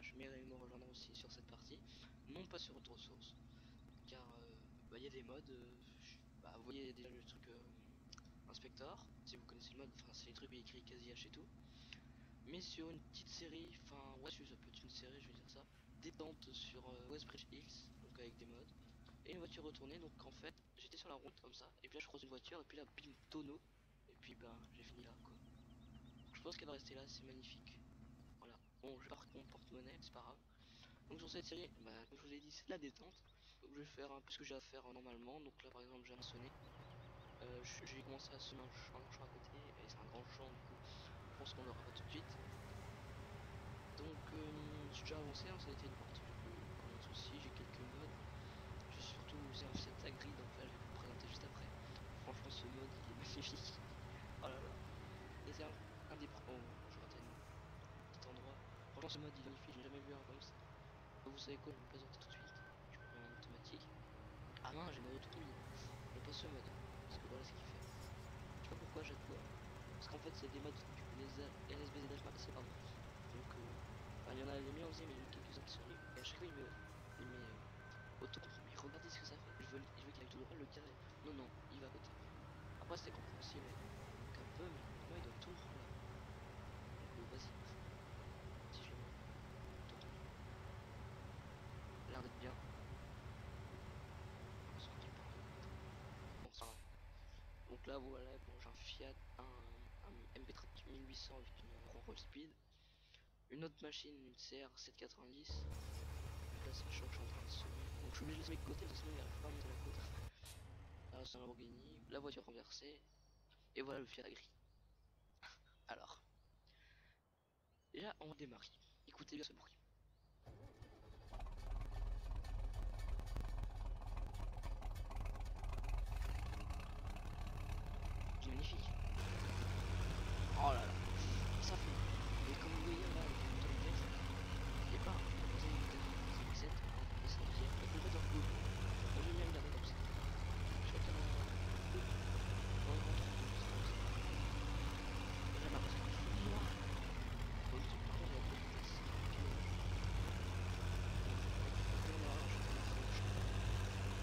voyage, mais il me rejoindra aussi sur cette partie, non pas sur autre source, car il y a des modes, vous voyez déjà le truc Inspector, si vous connaissez le mode, enfin c'est les trucs où il y a écrit quasi H et tout, mais sur une petite série, enfin ouais ça peut être une série, je vais dire ça, détente sur Westbridge Hills, donc avec des modes, et une voiture retournée, donc en fait j'étais sur la route comme ça, et puis là je croise une voiture, et puis là bim, tonneau, et puis j'ai fini là quoi. Donc, je pense qu'elle va rester là, c'est magnifique. Voilà, bon je pars mon porte-monnaie, c'est pas grave. Donc sur cette série, comme je vous ai dit, c'est de la détente, donc je vais faire un peu ce que j'ai à faire normalement, donc là par exemple j'ai sonné. J'ai commencé à semer un champ à côté, et c'est un grand champ du coup, je pense qu'on l'aura pas tout de suite. Donc j'ai déjà avancé, hein, ça a été une partie du coup, pas de soucis, j'ai quelques modes. J'ai surtout usé un set agri, donc là je vais vous le présenter juste après. Franchement ce mode il est magnifique. Oh là là. Et c'est un des oh, je rate cet endroit. Franchement ce mode il est magnifique, j'ai jamais vu un comme ça. Donc, vous savez quoi, je vais vous présenter tout de suite. Je me mets en automatique. Ah non, j'ai mode automobile. Mais pas ce mode. Parce que voilà ce qu'il fait. Je sais pas pourquoi j'ai quoi. Parce qu'en fait c'est des modes du coup les LSBZH pas passé par moi. Donc il y en a les miens aussi, mais il y en a quelques-uns qui sont nuls. Et à chaque fois il met autocontrôle. Mais regardez ce que ça fait. Je veux qu'il aille tout droit, le gars. Non, non, il va à côté. Après c'était compréhensible. Donc un peu, mais moi il doit tout droit là. Donc vas-y. Si je le mets. L'air d'être bien. Bon, ça va. Donc là voilà, bon j'ai un Fiat, un MP3 1800 avec une roll speed. Une autre machine, une CR 790. Là c'est un choc, je suis en train de semer. Donc je suis obligé de laisser mes côtés, parce que sinon il n'arrive pas à monter la côte. Là c'est un Lamborghini, la voiture renversée. Et voilà le Fiat gris. Alors, déjà on démarre. Écoutez bien ce bruit. C'est magnifique. Oh là là, ça fait. Et comme vous voyez là, le vitesse, il est pas c'est 7, c'est 7, on peut le mettre en bleu. Moi j'aime bien le garder comme ça. Chacun dans le ventre, j'aime parce que je suis noir. Donc par contre il y a beaucoup de vitesse. Puis là, je suis en rouge.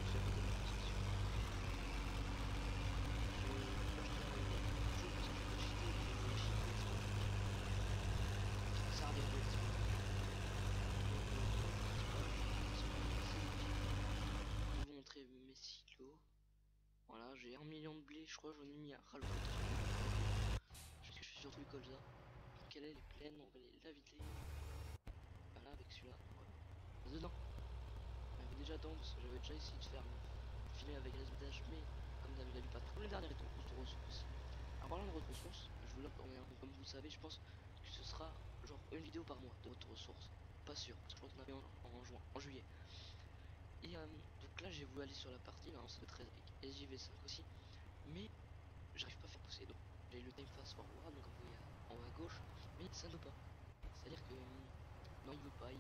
C'est pas de la sensation. Ça revient de je vais vous montrer mes silos. Voilà, j'ai 1 million de blé, je crois j'en ai mis à ras le parce que je suis surtout le colza. Donc elle est pleine, on va aller la vider. Voilà, avec celui-là, voilà. Dedans. On avait déjà temps, parce que j'avais déjà essayé de faire filer avec les SBDH, mais comme d'habitude pas trop les dernières ressources. En parlant de ressources, je vous l'apprends bien, comme vous le savez, je pense que ce sera genre une vidéo par mois de votre ressource. Pas sûr, parce que je crois qu'on avait en juillet. Et donc là j'ai voulu aller sur la partie, là c'est le 13 avec SJV5 aussi, mais j'arrive pas à faire pousser. Donc j'ai le time fast forward, donc vous voyez en haut à gauche, mais ça ne veut pas. C'est-à-dire que non il veut pas,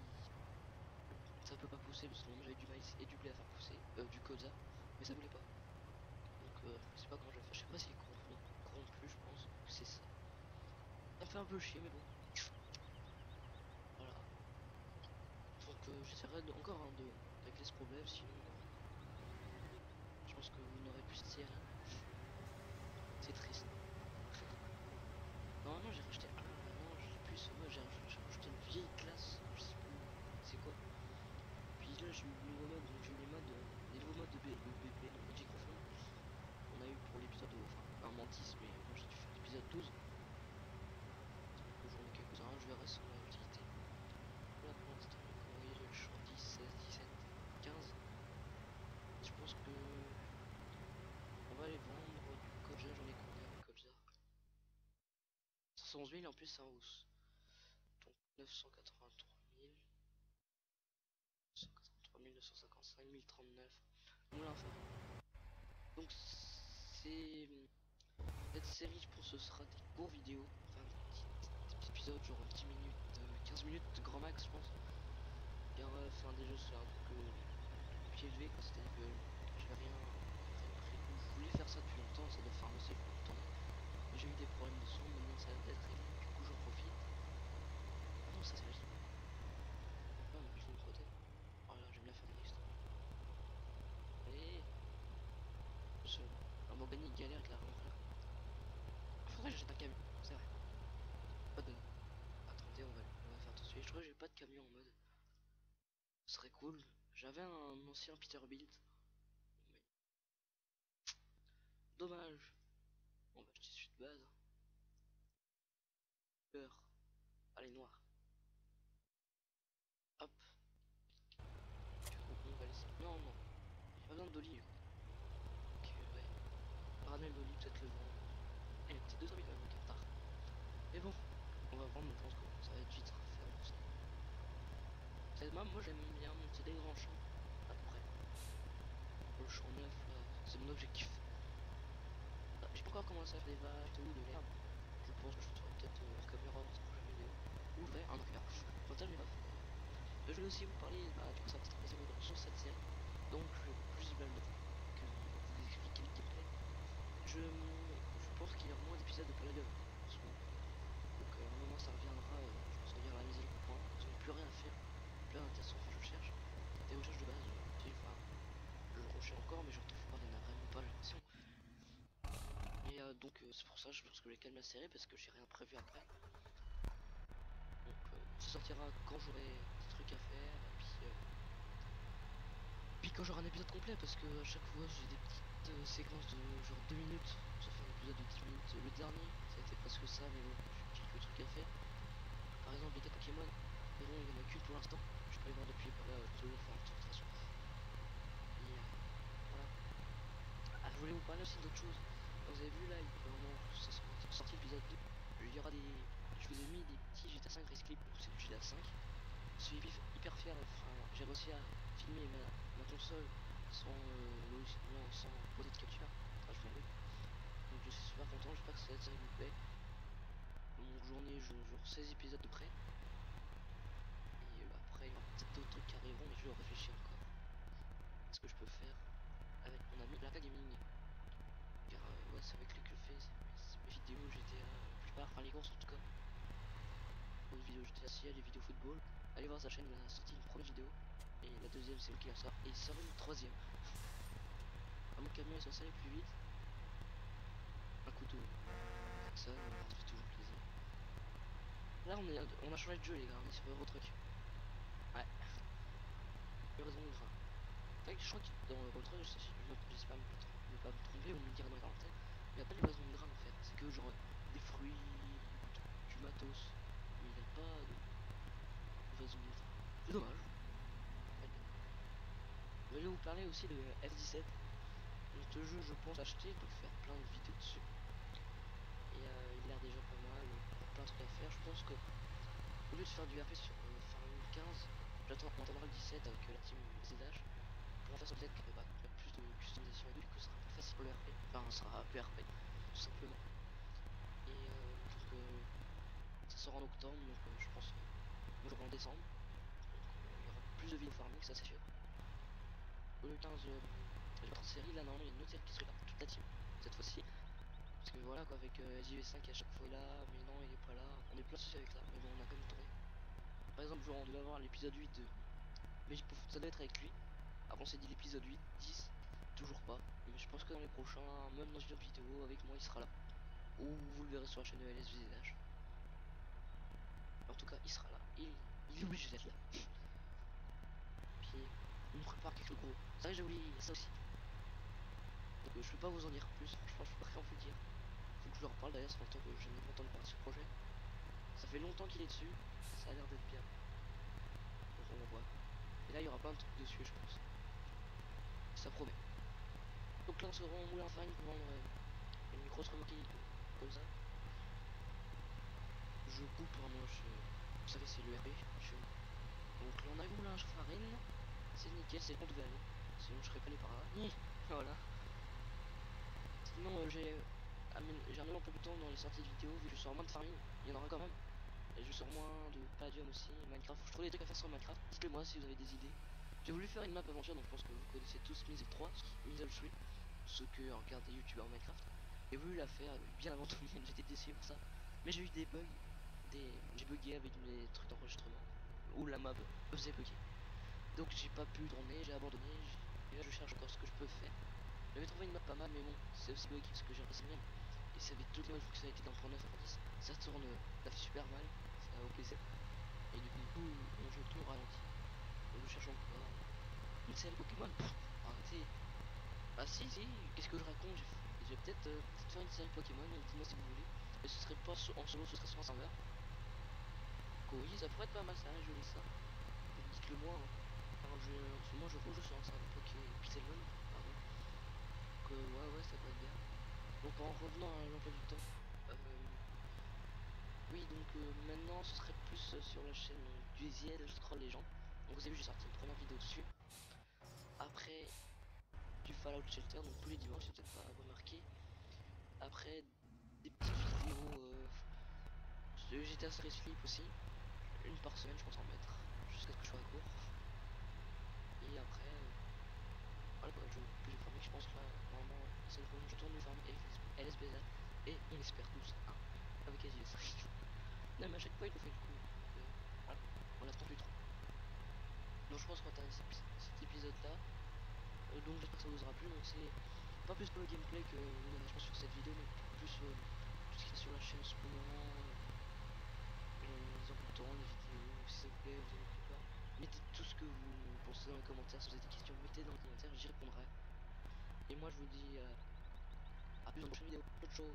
ça peut pas pousser parce que j'avais du maïs et du blé à faire pousser, du colza, mais ça voulait pas. Donc je sais pas comment je vais faire, je sais pas s'il est corrompu, je pense que c'est ça. Ça me fait un peu chier mais bon. Voilà. Donc j'essaierai encore de régler ce problème, sinon je pense que vous n'aurez plus de série. C'est triste. Normalement j'ai racheté non j'ai plus ce mode, j'ai racheté une vieille classe, je sais plus c'est quoi. Puis là j'ai eu le nouveau mode, donc j'ai eu les nouveaux modes de BP, donc Magic Refund. On a eu pour l'épisode, enfin un Mantis, mais moi j'ai dû faire l'épisode 12. Donc j'en ai quelques-uns, je verrai sans la utilité. Là pour l'instant, comme vous voyez j'ai le champ 10, 16, 17, 15. Je pense que on va les vendre du Koja, j'en ai combien de Koja 111 000 en plus c'est en hausse. Donc 983 000. 183 955 1039. Donc là enfin. Donc c'est cette série je pense ce sera des courts vidéos. Enfin des petits épisodes genre 10 minutes, 15 minutes de grand max je pense. Car enfin déjà c'est un truc pied levé quoi, c'est-à-dire que j'avais rien prévu. Je voulais faire ça depuis longtemps, ça doit faire aussi longtemps. Mais j'ai eu des problèmes de son, maintenant ça va être réglé, du coup j'en profite. Ah non ça c'est magique. galère avec la rentrée. Faudrait que j'achète un camion, c'est vrai. Pas de... Attendez, on va faire tout de suite. Je crois que j'ai pas de camion en mode. Ce serait cool. J'avais un ancien Peterbilt. Mais... Dommage. On va acheter celui de base. Peur. Allez, noir. Hop. On va laisser. Non, non. J'ai pas besoin d'olive. Ok, ouais. Paranel d'olive, peut-être le vent. Eh, c'est 200 000 quand même, ok, tard. Mais bon, on va prendre, je pense que ça va être vite à faire tout ça. Moi j'aime bien monter des grands champs. À peu près. Pour le champ neuf, là, c'est mon objectif. J'ai pas encore commencé à faire des vaches ou de l'herbe. Je pense que je ferai peut-être hors caméra dans cette prochaine vidéo. Ou vrai, un caméra. Total, mais bref. Je voulais aussi vous parler, du coup ça va se tracer sur cette série. Donc je vais plus globalement que vous expliquer le gameplay. Je pense qu'il y aura moins d'épisodes de Palladium en ce moment. Donc à un moment ça reviendra, je pense qu'il y aura la mise à jour point. Ils n'ont plus rien à faire. Plein d'intéressants, enfin je cherche. Des recherches de base, enfin, je le recherche encore mais je retrouve pas, il y en a vraiment pas, j'ai l'impression. Et donc c'est pour ça je pense que je vais calmer la série parce que j'ai rien prévu après. Donc ça sortira quand j'aurai des trucs à faire et puis quand j'aurai un épisode complet parce que à chaque fois j'ai des petites séquences de genre 2 minutes, ça fait un épisode de 10 minutes. Le dernier ça a été presque ça mais bon j'ai quelques trucs à faire. Par exemple les 4 Pokémon, mais bon il y en a qu'une pour l'instant, je peux les voir depuis là, je vais faire un petit illustration. Et voilà. Ah, je voulais vous parler aussi d'autre chose. Vous avez vu là, au moment où c'est sorti l'épisode 2, il y aura des. Je vous ai mis des petits GTA 5 Race Clip, c'est du GTA 5. Je suis hyper fier, enfin, j'ai réussi à filmer ma console sans, sans poser de capture. Enfin, je m'en vais. Donc je suis super content, j'espère que cette série vous plaît. Donc j'en ai genre 16 épisodes de près. Et après, il y aura peut-être d'autres trucs qui arriveront, mais je vais réfléchir encore à ce que je peux faire avec mon ami Laka Gaming. Car ouais, c'est avec lui que je fais mes vidéos GTA, la plupart, enfin les courses en tout cas. Les vidéos GTA CL, les vidéos football. Allez voir sa chaîne, il a sorti une première vidéo. Et la deuxième, c'est lui qui la sort. Et il sort une troisième. À mon camion est censé aller plus vite. Un couteau. Ça fait toujours plaisir. Là, on a changé de jeu, les gars. On est sur Eurotruck. Ouais. Heureusement, le grain. C'est vrai que je crois que dans Eurotruck, j'espère ne pas me tromper ou me dire dans les commentaires. Il n'y a pas de livraison de grains en fait. C'est que genre des fruits, du matos. Mais il n'y a pas de livraison de grains. C'est dommage. Je vais vous parler aussi de F17. Donc ce jeu, je pense acheter pour faire plein de vidéos dessus. Et il a l'air déjà pas mal, plein de trucs à faire. Je pense que au lieu de faire du RP sur Farming 15, on attendra le 17 avec la team ZH pour en faire peut-être plus de customisation et que ce sera plus facile pour le RP. Enfin, ce sera plus RP, tout simplement. Et donc ça sort en octobre, donc je pense moi en décembre. Donc il y aura plus de vidéos farming, ça c'est sûr. Le 15, il y a une série là, normalement il y a une autre série qui serait là, toute la team, cette fois-ci. Parce que voilà quoi, avec JV5 à chaque fois là, mais non il est pas là, on est plein de soucis avec ça, mais bon on a quand même tourné. Par exemple genre on devait avoir l'épisode 8 de Magic Pouf, ça doit être avec lui. Avant c'est dit l'épisode 8, 10, toujours pas. Mais je pense que dans les prochains, même dans une autre vidéo avec moi il sera là. Ou vous le verrez sur la chaîne de LSVZH. En tout cas il sera là, il est obligé d'être là. Puis on prépare quelques gros. C'est vrai que j'ai oublié ça aussi. Donc je peux pas vous en dire plus, franchement je peux pas rien vous dire. Faut que je leur parle d'ailleurs, c'est longtemps que je n'ai pas entendu parler de ce projet. Ça fait longtemps qu'il est dessus, ça a l'air d'être bien. Donc on voit. Et là il y aura plein de trucs dessus je pense. Ça promet. Donc là on se rend au moulin à farine pour vendre une grosse remorque comme ça. Je coupe pour moi, vous savez c'est le RP. Donc là on arrive au moulin à farine. C'est nickel, c'est le pont de aller. Sinon je serais pas allé par là. Voilà. Sinon j'ai un peu plus de temps dans les sorties de vidéos vu que je sors moins de farming. Il y en aura quand même. Et je sors moins de Palladium aussi, Minecraft. Je trouve des trucs à faire sur Minecraft. Dites-le moi si vous avez des idées. J'ai voulu faire une map aventure, donc je pense que vous connaissez tous Mizzle 3, Mizzle 3, ceux que regardent des youtubeurs Minecraft. J'ai voulu la faire bien avant tout le monde, j'étais déçu pour ça. Mais j'ai eu des bugs, j'ai bugué avec mes trucs d'enregistrement, où la map faisait bugger. Donc j'ai pas pu tourner, j'ai abandonné, et là je cherche encore ce que je peux faire. J'avais trouvé une map pas mal, mais bon, c'est aussi bloqué parce que j'ai repassé le même. Et ça avait toutes les fonctionnalités d'un Pro 9 à 10. Ça tourne, ça fait super mal, ça au PC. Et du coup, mon jeu tourne ralenti. Donc je cherche encore. Une série Pokémon, arrêtez. Ah si, qu'est-ce que je raconte? Je vais peut-être faire une série Pokémon, dites-moi si vous voulez. Mais ce serait pas en solo, ce serait sur un serveur. Oui, ça pourrait être pas mal ça, je lis ça. Dites-le moi. Hein. Alors en ce moment je rejoue sur un serveur Pixelmon, pardon. Donc ouais, ça pourrait être bien. Donc en revenant à l'emploi du temps. Oui, donc maintenant ce serait plus sur la chaîne du Ziel, je troll les gens. Donc vous avez vu, j'ai sorti une première vidéo dessus. Après du Fallout Shelter, donc tous les dimanches, c'est peut-être pas remarqué. Après des petites vidéos de GTA Street Sleep aussi. Une par semaine, je pense en mettre. Jusqu'à ce que je sois à court. Et après, voilà quoi, je plus de farming, je pense là, normalement, la semaine prochaine, je tourne du farm et LSBZ. Et on espère tous, hein, avec AGS. Non, mais à chaque fois, il nous fait le coup. Voilà, on l'attend plus trop. Donc je pense qu'on va terminer cet épisode-là. Donc j'espère que ça vous aura plu. Donc c'est pas plus pour le gameplay que le management sur cette vidéo, mais plus tout ce qui est sur la chaîne en ce moment, les emplois de temps, les vidéos, si ça vous plaît, vous avez pas. Mettez tout ce que vous pensez dans les commentaires. Si vous avez des questions, mettez dans les commentaires, j'y répondrai. Et moi je vous dis à plus dans une prochaine vidéo. Ciao ciao.